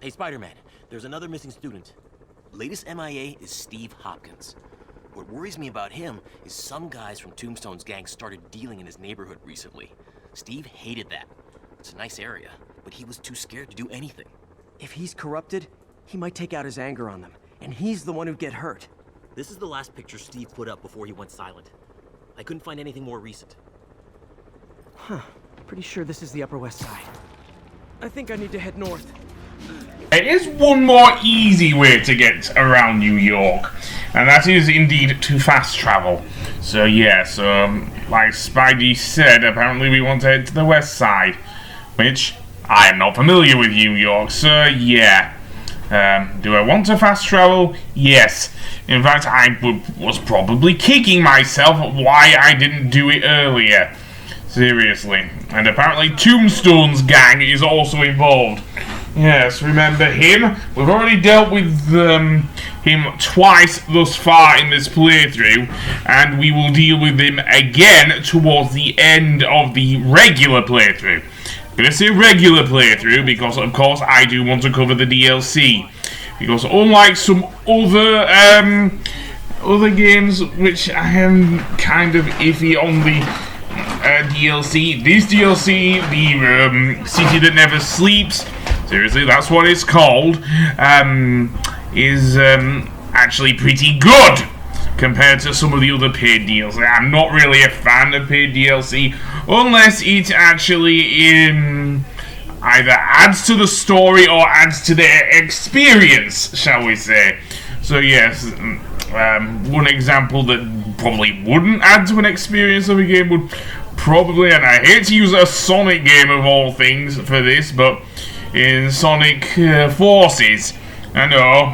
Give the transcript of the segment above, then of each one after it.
Hey, Spider-Man, there's another missing student. Latest MIA is Steve Hopkins. What worries me about him is some guys from Tombstone's gang started dealing in his neighborhood recently. Steve hated that. It's a nice area, but he was too scared to do anything. If he's corrupted, he might take out his anger on them, and he's the one who'd get hurt. This is the last picture Steve put up before he went silent. I couldn't find anything more recent. Huh. Pretty sure this is the Upper West Side. I think I need to head north. There is one more easy way to get around New York, and that is indeed to fast travel. So yes, like Spidey said, apparently we want to head to the west side, which I am not familiar with New York, so yeah. Do I want to fast travel? Yes. In fact, I was probably kicking myself why I didn't do it earlier. Seriously. And apparently Tombstone's gang is also involved. Yes, remember him? We've already dealt with him twice thus far in this playthrough, and we will deal with him again towards the end of the regular playthrough. I'm going to say regular playthrough because, of course, I do want to cover the DLC. Because unlike some other games which I am kind of iffy on the DLC, this DLC, the City That Never Sleeps, seriously, that's what it's called, is actually pretty good compared to some of the other paid DLC. I'm not really a fan of paid DLC unless it actually either adds to the story or adds to the experience, shall we say. So yes, one example that probably wouldn't add to an experience of a game would probably, and I hate to use a Sonic game of all things for this, but in Sonic Forces, I know,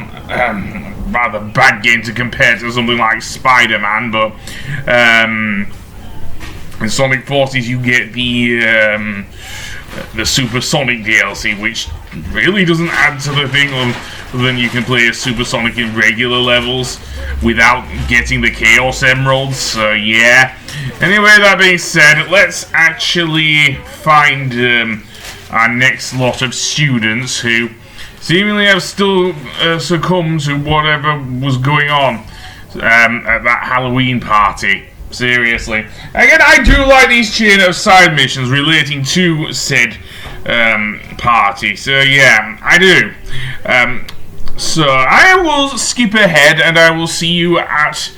rather bad game to compare to something like Spider-Man, but in Sonic Forces you get the Supersonic DLC, which really doesn't add to the thing other than you can play as Supersonic in regular levels without getting the Chaos Emeralds, so yeah. Anyway, that being said, let's actually find our next lot of students who seemingly have still succumbed to whatever was going on at that Halloween party. Seriously. Again, I do like these chain of side missions relating to said party. So yeah, I do. So I will skip ahead and I will see you at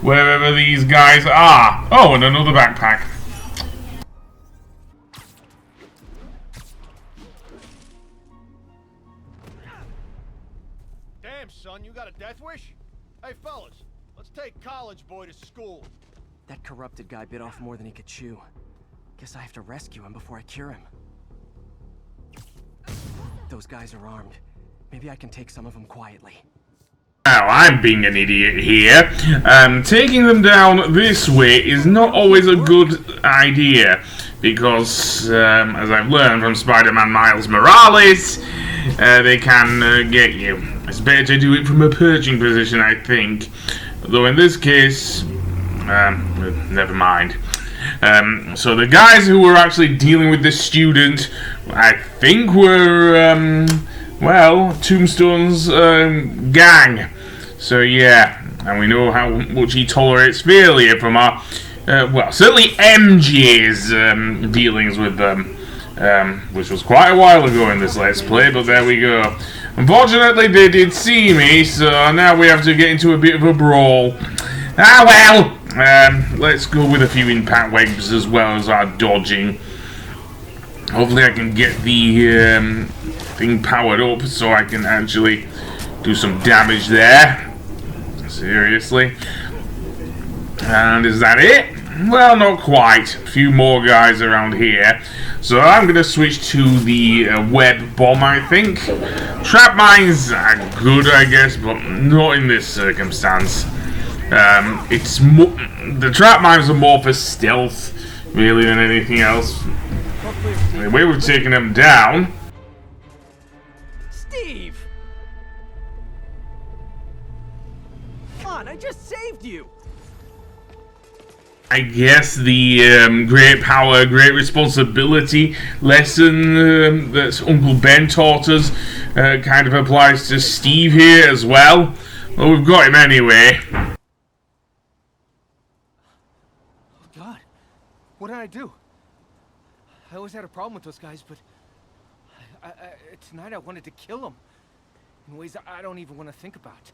wherever these guys are. Oh, and another backpack. Damn, son, you got a death wish? Hey, fellas, let's take college boy to school. That corrupted guy bit off more than he could chew. Guess I have to rescue him before I cure him. Those guys are armed. Maybe I can take some of them quietly. Now, I'm being an idiot here. Taking them down this way is not always a good idea. Because, as I've learned from Spider-Man Miles Morales, they can get you. It's better to do it from a perching position, I think. Though in this case, never mind. So the guys who were actually dealing with this student, I think were, well, Tombstone's gang. So yeah, and we know how much he tolerates failure from our, well, certainly MJ's dealings with them, which was quite a while ago in this Let's Play, but there we go. Unfortunately, they did see me, so now we have to get into a bit of a brawl. Ah well, let's go with a few impact webs as well as our dodging. Hopefully I can get the thing powered up so I can actually do some damage there. Seriously. And is that it? Well, not quite. A few more guys around here. So I'm going to switch to the web bomb, I think. Trap mines are good, I guess, but not in this circumstance. It's the trap mines are more for stealth, really, than anything else. The way we've taken them down. Steve! Come on, I just saved you! I guess the great power, great responsibility lesson that Uncle Ben taught us kind of applies to Steve here as well. Well, we've got him anyway. Oh, God. What did I do? I always had a problem with those guys, but tonight I wanted to kill them in ways I don't even want to think about.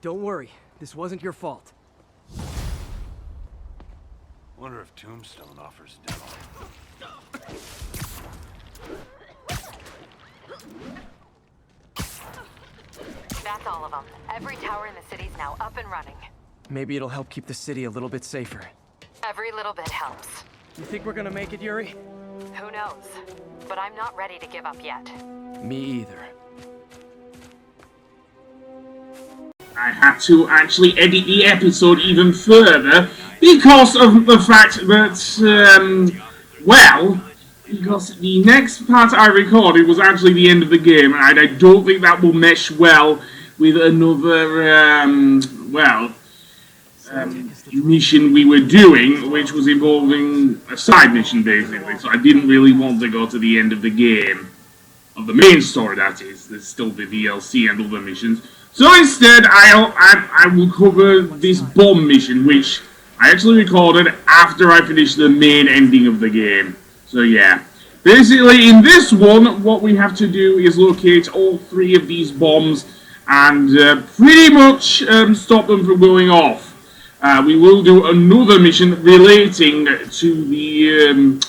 Don't worry, this wasn't your fault. Wonder if Tombstone offers demo. That's all of them. Every tower in the city's now up and running. Maybe it'll help keep the city a little bit safer. Every little bit helps. You think we're gonna make it, Yuri? Who knows? But I'm not ready to give up yet. Me either. I had to actually edit the episode even further because of the fact that, well, because the next part I recorded was actually the end of the game, and I don't think that will mesh well with another, mission we were doing, which was involving a side mission, basically. So I didn't really want to go to the end of the game, of the main story, that is. There's still the DLC and other missions. So instead, I will cover this bomb mission, which I actually recorded after I finished the main ending of the game. So yeah. Basically, in this one, what we have to do is locate all 3 of these bombs and pretty much stop them from going off. We will do another mission relating to the,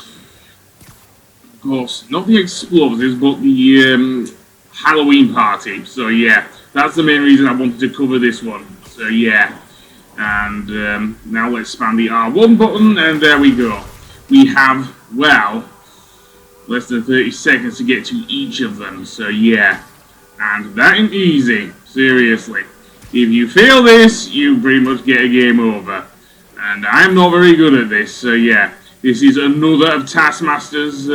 of course, not the explosives, but the Halloween party. So yeah, that's the main reason I wanted to cover this one. So yeah, and now let's spam the R1 button, and there we go. We have, well, less than 30 seconds to get to each of them. So yeah, and that ain't easy, seriously. If you fail this, you pretty much get a game over. And I'm not very good at this, so yeah. This is another of Taskmaster's,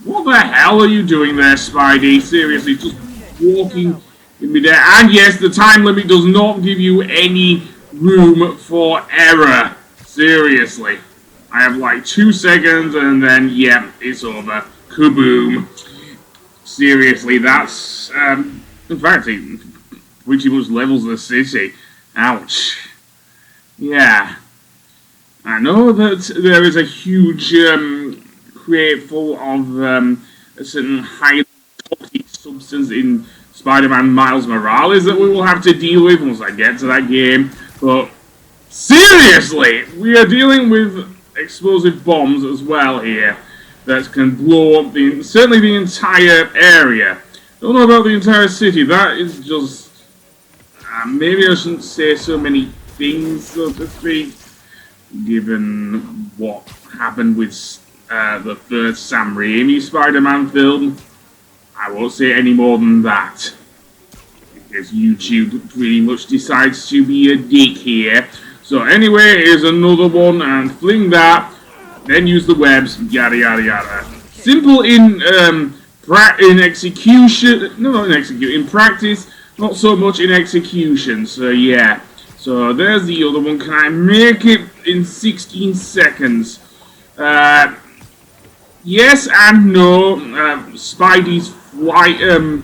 what the hell are you doing there, Spidey? Seriously, just walking in midair. And yes, the time limit does not give you any room for error. Seriously. I have like 2 seconds, and then, yeah, it's over. Kaboom. Seriously, that's, in fact, it pretty much levels the city. Ouch. Yeah. I know that there is a huge crate full of a certain highly toxic substance in Spider-Man Miles Morales that we will have to deal with once I get to that game. But seriously, we are dealing with explosive bombs as well here that can blow up certainly the entire area. Don't know about the entire city. That is just maybe I shouldn't say so many things, so to speak, given what happened with the first Sam Raimi Spider-Man film. I won't say any more than that, because YouTube pretty much decides to be a dick here. So anyway, here's another one, and fling that, then use the webs, yada yada yada. Simple in execution, no, not in execution, in practice, not so much in execution, so yeah. So there's the other one. Can I make it in 16 seconds? Yes and no. Spidey's flying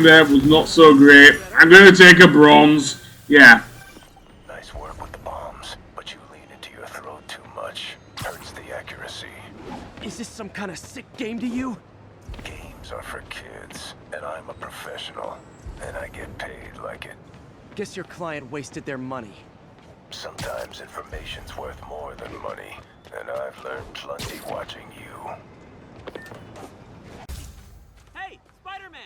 there was not so great. I'm gonna take a bronze. Yeah. Nice work with the bombs, but you lean into your throat too much. Hurts the accuracy. Is this some kind of sick game to you? Games are for kids, and I'm a professional, and I get paid like it. Guess your client wasted their money. Sometimes information's worth more than money, and I've learned plenty watching you. Hey, Spider-Man!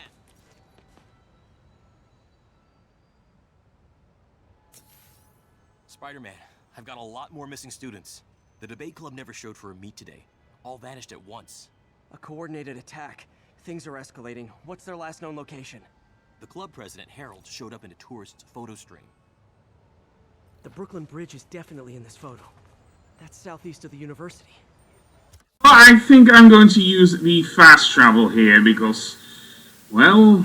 Spider-Man, I've got a lot more missing students. The debate club never showed for a meet today. All vanished at once. A coordinated attack. Things are escalating. What's their last known location? The club president, Harold, showed up in a tourist's photo stream. The Brooklyn Bridge is definitely in this photo. That's southeast of the university. I think I'm going to use the fast travel here because, well,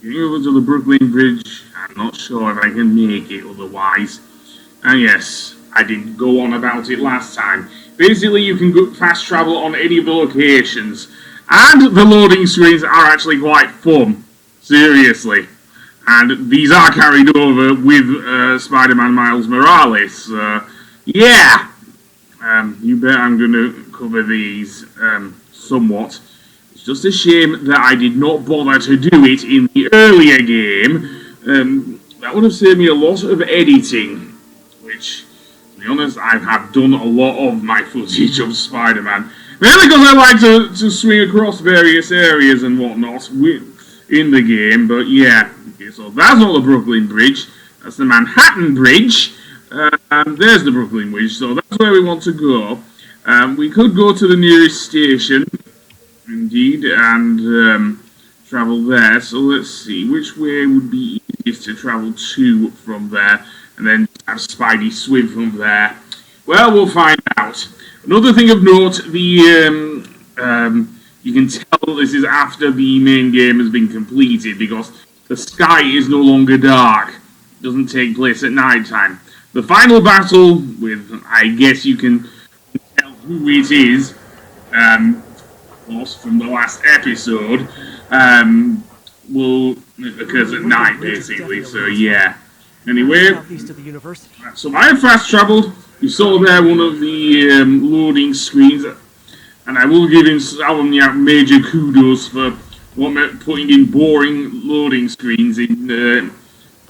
getting over to the Brooklyn Bridge, I'm not sure if I can make it otherwise. And yes, I did go on about it last time. Basically, you can go fast travel on any of the locations, And the loading screens are actually quite fun. Seriously. And these are carried over with Spider-Man Miles Morales. Yeah. You bet I'm going to cover these somewhat. It's just a shame that I did not bother to do it in the earlier game. That would have saved me a lot of editing. Which, to be honest, I have done a lot of my footage of Spider-Man. Mainly because I like to swing across various areas and whatnot in the game. But yeah, okay, so that's not the Brooklyn Bridge. That's the Manhattan Bridge. There's the Brooklyn Bridge, so that's where we want to go. We could go to the nearest station, indeed, and travel there. So let's see, which way would be easiest to travel to from there, and then have Spidey swim from there. Well, we'll find out. Another thing of note, you can tell this is after the main game has been completed, because the sky is no longer dark. It doesn't take place at night time. The final battle with, I guess you can tell who it is, of course, from the last episode, occurs at night, basically, so yeah. Anyway, so I have fast travelled. You saw there one of the loading screens, and I will give him major kudos for putting in boring loading screens in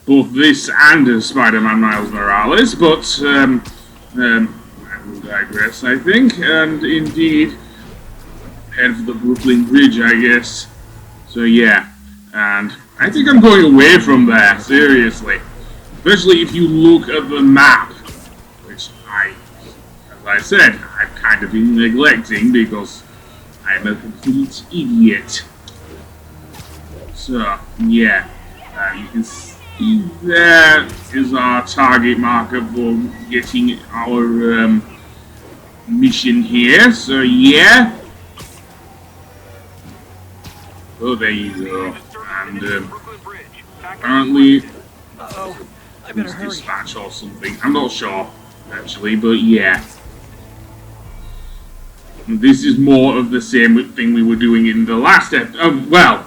both this and Spider-Man Miles Morales, but I will digress, I think, and indeed head for the Brooklyn Bridge, I guess. So yeah, and I think I'm going away from there, seriously. Especially if you look at the map, which as I said, I've kind of been neglecting because I'm a complete idiot. So, yeah, you can see there is our target marker for getting our mission here. So, yeah. Oh, there you go. And apparently, I better hurry. Dispatch or something. I'm not sure, actually, but yeah. This is more of the same thing we were doing in the last episode. Well,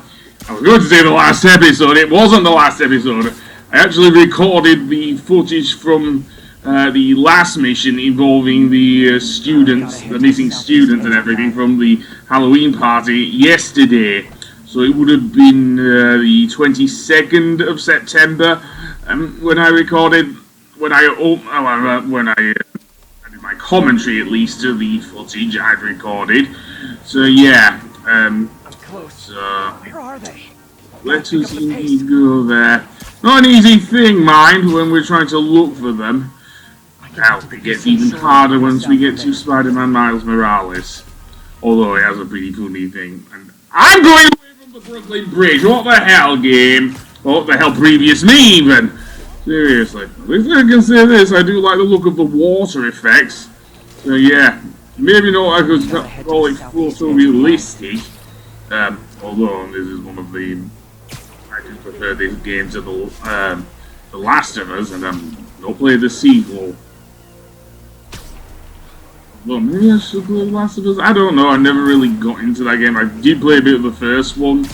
I was going to say the last episode. It wasn't the last episode. I actually recorded the footage from the last mission involving the students, the missing students and everything from the Halloween party yesterday. So it would have been the 22nd of September when I recorded, when I did my commentary at least to the footage I've recorded. So yeah, so Where are they? let us indeed go there. Not an easy thing, mind, when we're trying to look for them. Now, it gets even harder once we get to Spider-Man Miles Morales. Although it has a pretty funny thing. And I'm going away from the Brooklyn Bridge. What the hell, game? What the hell, previous me, even? Seriously. At least I can say this, I do like the look of the water effects. So yeah, maybe not I could call it photorealistic. Although this is one of the... I do prefer this game to the Last of Us, and I'm not playing the sequel. Well, maybe I should play The Last of Us. I don't know. I never really got into that game. I did play a bit of the first one,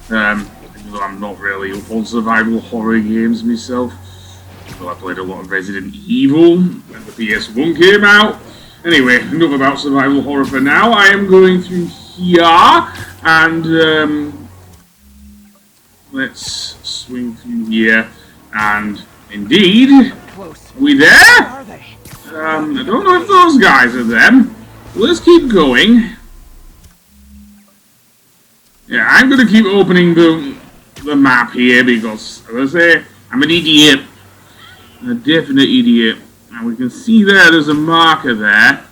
even though I'm not really up on survival horror games myself. Well, I played a lot of Resident Evil when the PS1 came out. Anyway, enough about survival horror for now. I am going through here, and let's swing through here. And indeed, we there? I don't know if those guys are them. Let's keep going. Yeah, I'm gonna keep opening the map here because, as I say, I'm an idiot. A definite idiot. And we can see there's a marker there.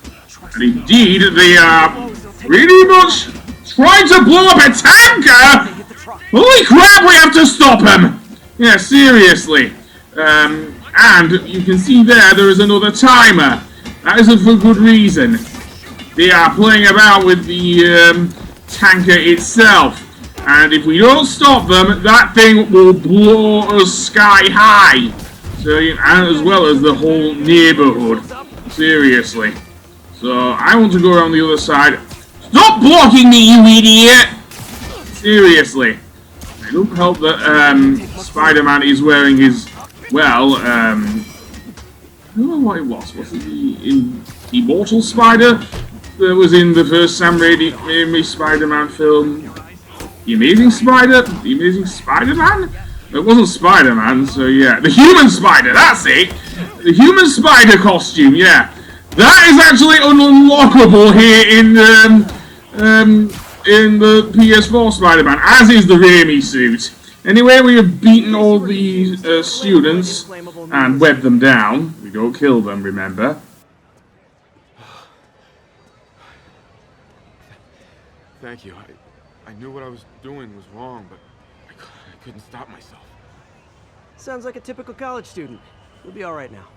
And indeed, they are pretty much trying to blow up a tanker! Holy crap, we have to stop him! Yeah, seriously. And you can see there is another timer. That isn't for good reason. They are playing about with the tanker itself. And if we don't stop them, that thing will blow us sky high. So, and as well as the whole neighborhood. Seriously. So, I want to go around the other side Stop blocking me, you idiot! Seriously. I don't help that Spider-Man is wearing his, well, I don't know what it was. Was it the Immortal Spider that was in the first Sam Raimi Spider-Man film? The Amazing Spider? The Amazing Spider-Man? It wasn't Spider-Man, so yeah. The Human Spider, that's it! The Human Spider costume, yeah. That is actually unlockable here in the PS4 Spider-Man, as is the Raimi suit. Anyway, we have beaten all the students and webbed them down. We don't kill them, remember? Thank you. I knew what I was doing was wrong, but I couldn't stop myself. Sounds like a typical college student. You'll be all right now.